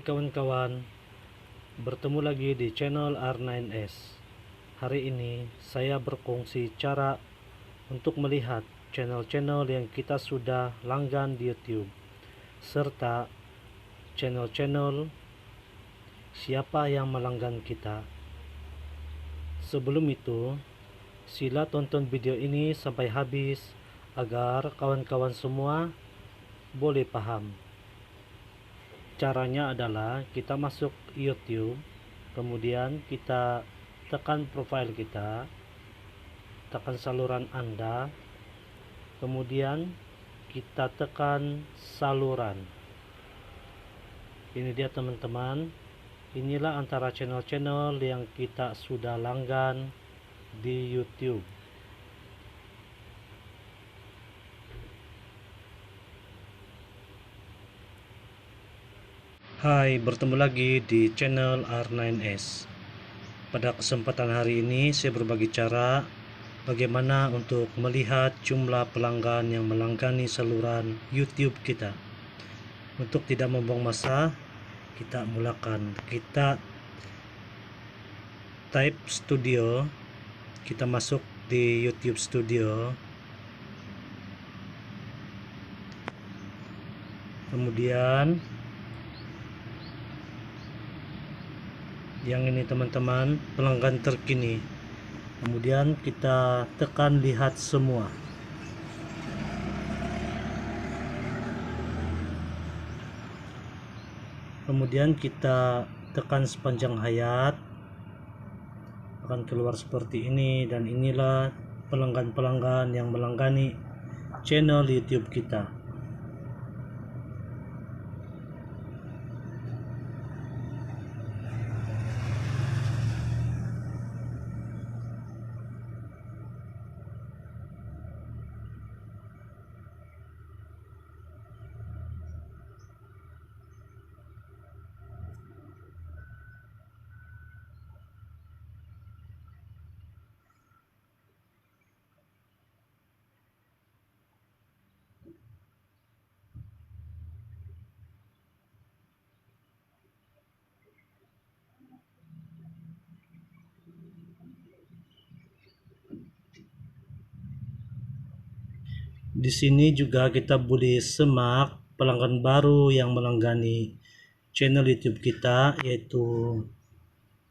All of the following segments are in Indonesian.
kawan-kawan, bertemu lagi di channel R9S. Hari ini saya berkongsi cara untuk melihat channel-channel yang kita sudah langgan di YouTube, serta channel-channel siapa yang melanggan kita. Sebelum itu, sila tonton video ini sampai habis agar kawan-kawan semua boleh paham. Caranya adalah kita masuk YouTube, kemudian kita tekan profil kita, tekan saluran Anda, kemudian kita tekan saluran. Ini dia teman-teman, inilah antara channel-channel yang kita sudah langgan di YouTube. Hai, bertemu lagi di channel R9S. Pada kesempatan hari ini saya berbagi cara bagaimana untuk melihat jumlah pelanggan yang melanggani saluran YouTube kita. Untuk tidak membuang masa, kita mulakan. Kita type studio, kita masuk di YouTube Studio, kemudian yang ini teman-teman, pelanggan terkini. Kemudian kita tekan lihat semua. Kemudian kita tekan sepanjang hayat, akan keluar seperti ini, dan inilah pelanggan-pelanggan yang melanggani channel YouTube kita. Di sini juga kita boleh semak pelanggan baru yang melanggani channel YouTube kita, yaitu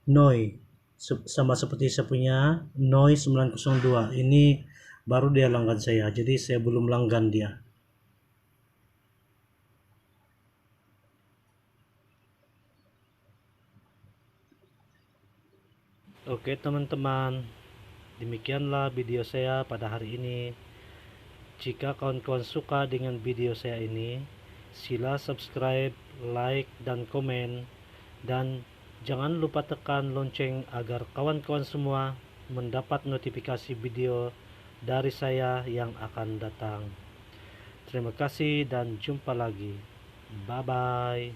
Noi, sama seperti saya punya Noi 902. Ini baru dia langgan saya, jadi saya belum langgan dia. Oke teman-teman, demikianlah video saya pada hari ini. Jika kawan-kawan suka dengan video saya ini, sila subscribe, like, dan komen, dan jangan lupa tekan lonceng agar kawan-kawan semua mendapat notifikasi video dari saya yang akan datang. Terima kasih dan jumpa lagi. Bye bye.